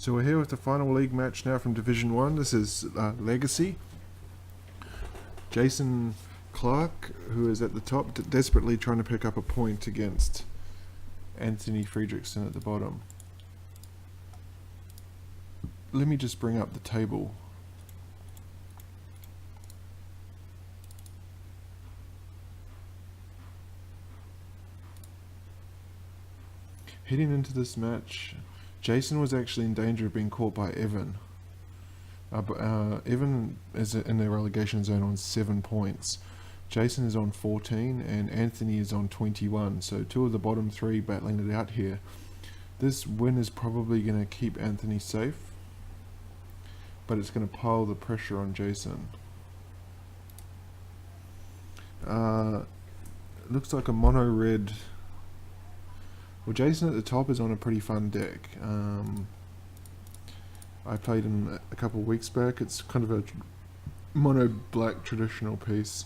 So we're here with the final league match now from Division 1. This is Legacy. Jason Clark, who is at the top, desperately trying to pick up a point against Anthony Frederikson at the bottom. Let me just bring up the table. Heading into this match, Jason was actually in danger of being caught by Evan. Evan is in the relegation zone on 7 points. Jason is on 14 and Anthony is on 21. So two of the bottom three battling it out here. This win is probably going to keep Anthony safe, but it's going to pile the pressure on Jason. Looks like a mono red. Well, Jason at the top is on a pretty fun deck. I played him a couple of weeks back. It's kind of a mono black traditional piece,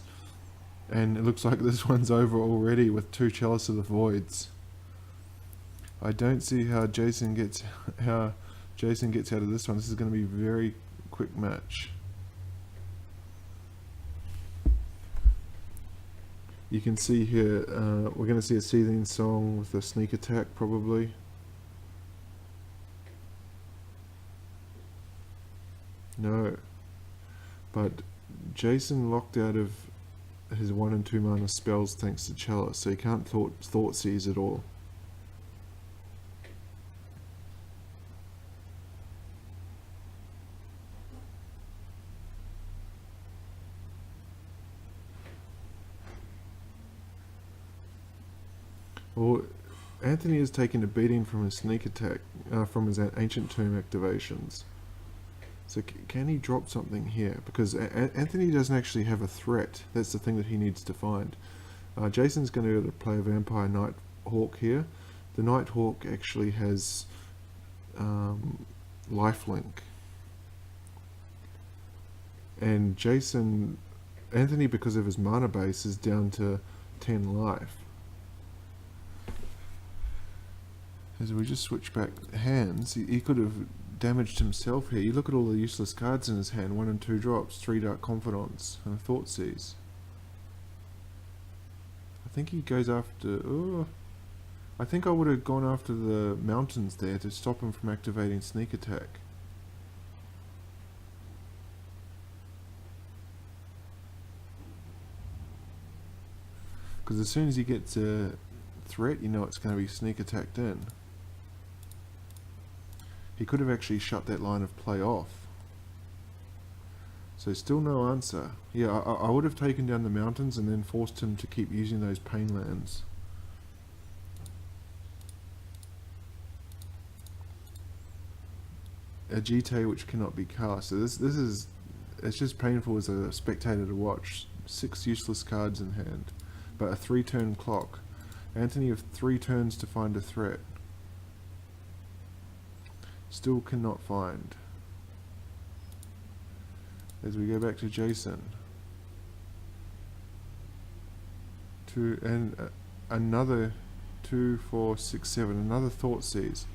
and it looks like this one's over already with 2 Chalice of the Voids. I don't see how Jason gets out of this one. This is going to be a very quick match. You can see here, we're going to see a Seething Song with a sneak attack probably. No. But Jason locked out of his 1 and 2 mana spells thanks to Chalice, so he can't thought seize at all. Well, Anthony has taken a beating from his sneak attack, from his Ancient Tomb activations. So can he drop something here? Because Anthony doesn't actually have a threat. That's the thing that he needs to find. Jason's going to play a Vampire Nighthawk here. The Nighthawk actually has lifelink. And Anthony, because of his mana base, is down to 10 life. As we just switch back hands, he could have damaged himself here. You look at all the useless cards in his hand: 1 and 2 drops, 3 Dark Confidants, and a Thought Seize. I think he goes after... Oh, I think I would have gone after the mountains there to stop him from activating Sneak Attack. Because as soon as he gets a threat, you know it's going to be Sneak Attacked in. He could have actually shut that line of play off. So still no answer. Yeah, I would have taken down the mountains and then forced him to keep using those pain lands. A GT which cannot be cast. So it's just painful as a spectator to watch. 6 useless cards in hand, but a 3-turn clock. Anthony with 3 turns to find a threat. Still cannot find. As we go back to Jason. Another 2, 4, 6, 7. Another Thought Seize.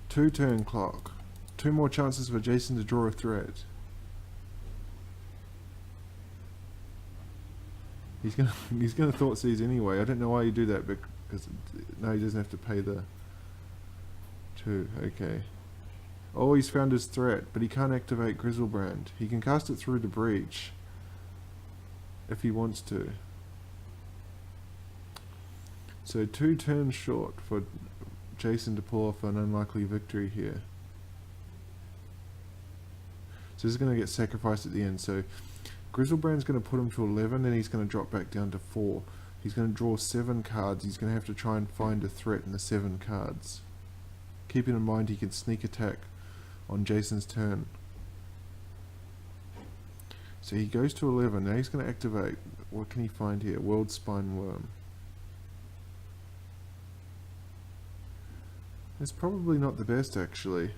2-turn clock. 2 more chances for Jason to draw a threat. He's gonna Thought Seize anyway. I don't know why you do that, because no, he doesn't have to pay the 2. Okay. Oh, he's found his threat, but he can't activate Grizzlebrand. He can cast it through the breach if he wants to. So 2 turns short for Jason to pull off an unlikely victory here. So this is going to get sacrificed at the end. So Grizzlebrand's going to put him to 11, then he's going to drop back down to 4. He's going to draw 7 cards. He's going to have to try and find a threat in the 7 cards. Keeping in mind he can sneak attack on Jason's turn. So he goes to 11. Now he's going to activate. What can he find here? World Spine Worm. It's probably not the best, actually,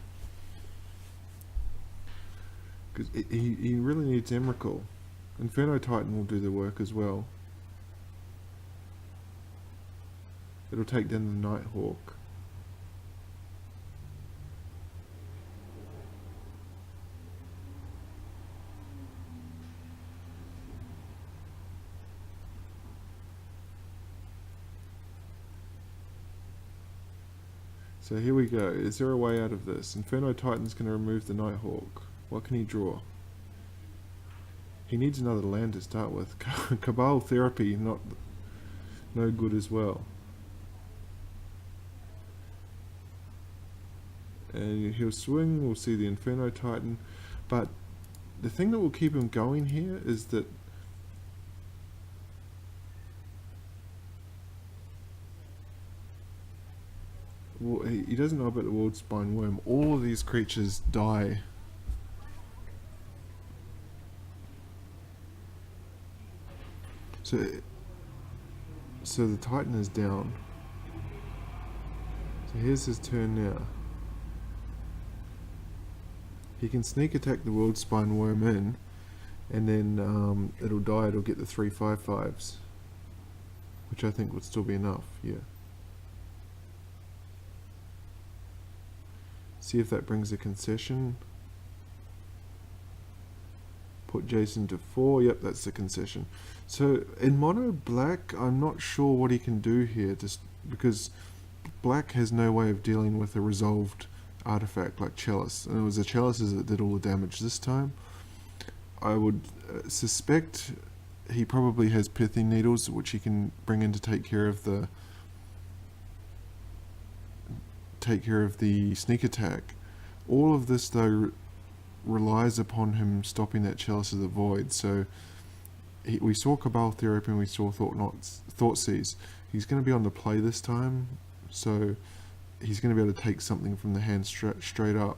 because he really needs Emrakul. Inferno Titan will do the work as well. It'll take down the Nighthawk. So here we go. Is there a way out of this? Inferno Titan's going to remove the Nighthawk. What can he draw? He needs another land to start with. Cabal Therapy, no good as well. And he'll swing, we'll see the Inferno Titan. But the thing that will keep him going here is that he doesn't know about the World Spine Worm. All of these creatures die. So the Titan is down. So here's his turn now. He can sneak attack the World Spine Worm in, and then it'll die, it'll get the 3/5/5s. Which I think would still be enough, yeah. See if that brings a concession. Put Jason to 4, yep, that's the concession. So in mono black, I'm not sure what he can do here, just because black has no way of dealing with a resolved artifact like Chalice, and it was the Chalices that did all the damage this time. I would suspect he probably has Pithing Needles, which he can bring in to take care of the sneak attack. All of this though relies upon him stopping that Chalice of the Void. So we saw Cabal Therapy and we saw Thoughtseize. He's going to be on the play this time, so he's going to be able to take something from the hand straight up.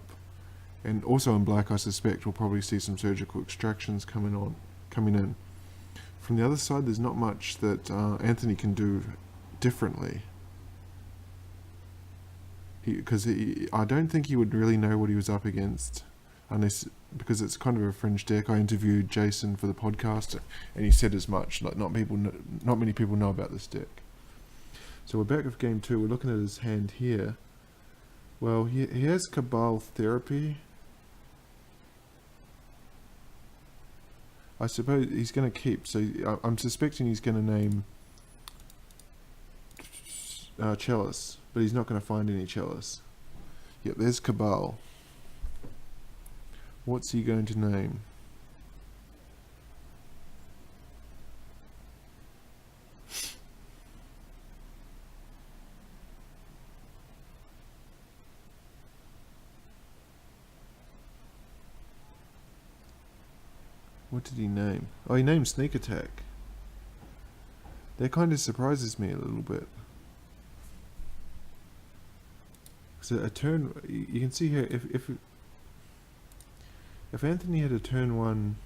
And also in black, I suspect we'll probably see some surgical extractions coming in. From the other side, there's not much that Anthony can do differently. Because I don't think he would really know what he was up against, because it's kind of a fringe deck. I interviewed Jason for the podcast, and he said as much. Like not many people know about this deck. So we're back with game 2. We're looking at his hand here. Well, he has Cabal Therapy. I suppose he's going to keep. So I'm suspecting he's going to name Chalice, but he's not going to find any Chalice. Yep, there's Cabal. What's he going to name? What did he name? Oh, he named Sneak Attack. That kind of surprises me a little bit. So a turn, you can see here, if Anthony had a turn 1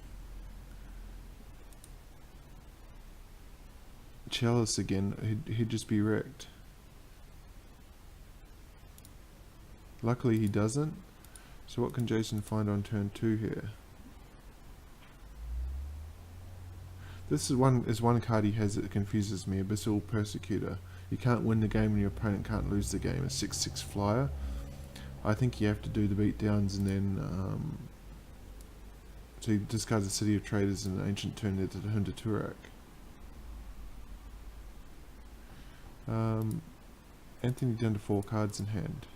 Chalice again, he'd just be wrecked. Luckily he doesn't. So what can Jason find on turn 2 here? This is one card he has that confuses me, Abyssal Persecutor. You can't win the game and your opponent can't lose the game. A 6/6 flyer. I think you have to do the beatdowns and then so he discards the City of Traders and an Ancient Turn there to Hunter Turak. Anthony down to 4 cards in hand.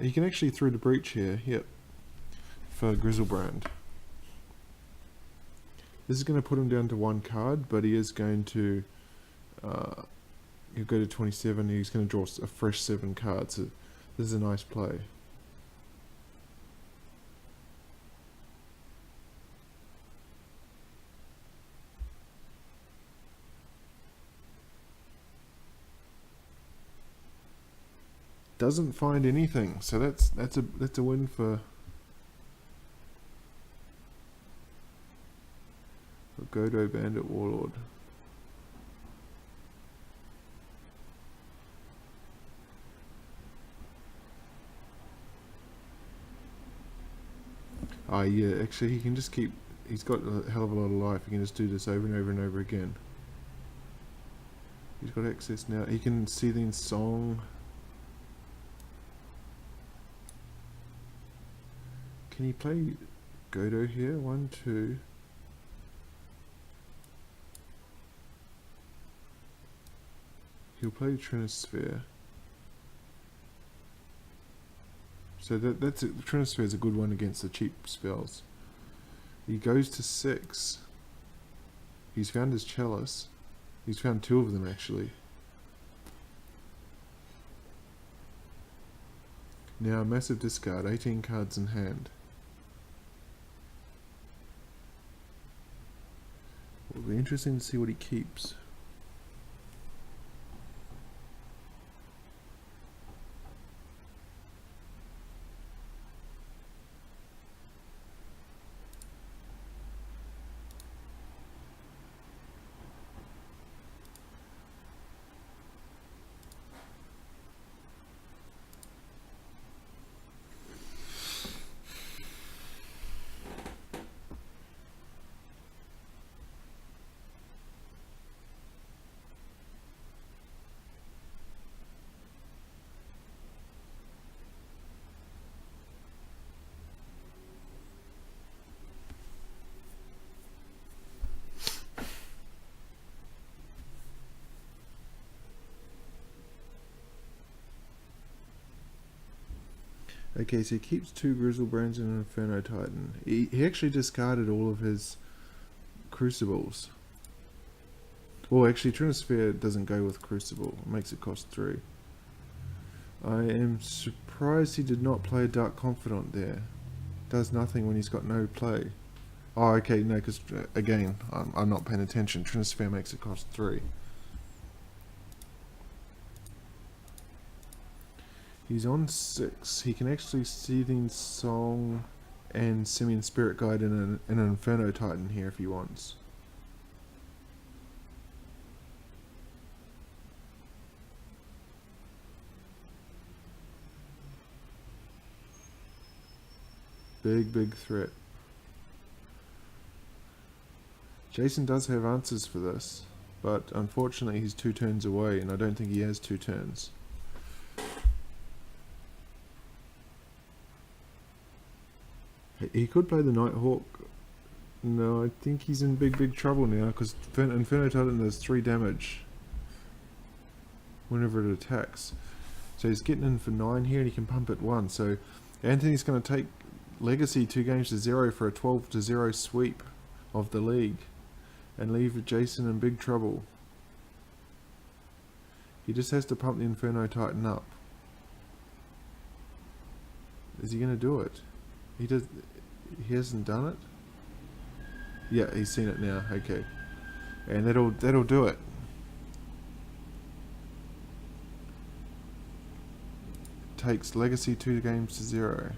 He can actually throw the breach here, yep, for Grizzlebrand. This is going to put him down to 1 card, but he is going to he'll go to 27. He's going to draw a fresh 7 cards. So this is a nice play. Doesn't find anything, so that's a win for Godo Bandit Warlord. Yeah, actually he can just keep, he's got a hell of a lot of life, he can just do this over and over and over again. He's got access now, he can see the song. Can he play Godo here? 1, 2. He'll play Trinisphere. So that's it. Trinisphere is a good one against the cheap spells. He goes to 6. He's found his Chalice. He's found 2 of them actually. Now massive discard, 18 cards in hand. It'll be interesting to see what he keeps. Okay, so he keeps 2 Grizzlebrands and an Inferno Titan. He actually discarded all of his Crucibles. Well, actually, Trinisphere doesn't go with Crucible. It makes it cost 3. I am surprised he did not play Dark Confidant there. Does nothing when he's got no play. Oh, okay, no, because, again, I'm not paying attention. Trinisphere makes it cost 3. He's on 6. He can actually Seething Song and Simian Spirit Guide in an Inferno Titan here if he wants. Big threat. Jason does have answers for this, but unfortunately he's 2 turns away, and I don't think he has 2 turns. He could play the Nighthawk. No, I think he's in big trouble now, because Inferno Titan does 3 damage whenever it attacks. So he's getting in for 9 here, and he can pump at 1. So Anthony's going to take Legacy 2 games to 0 for a 12-0 sweep of the league, and leave Jason in big trouble. He just has to pump the Inferno Titan up. Is he going to do it? He hasn't done it? Yeah, he's seen it now. Okay. And that'll do it. Takes Legacy 2 games to 0.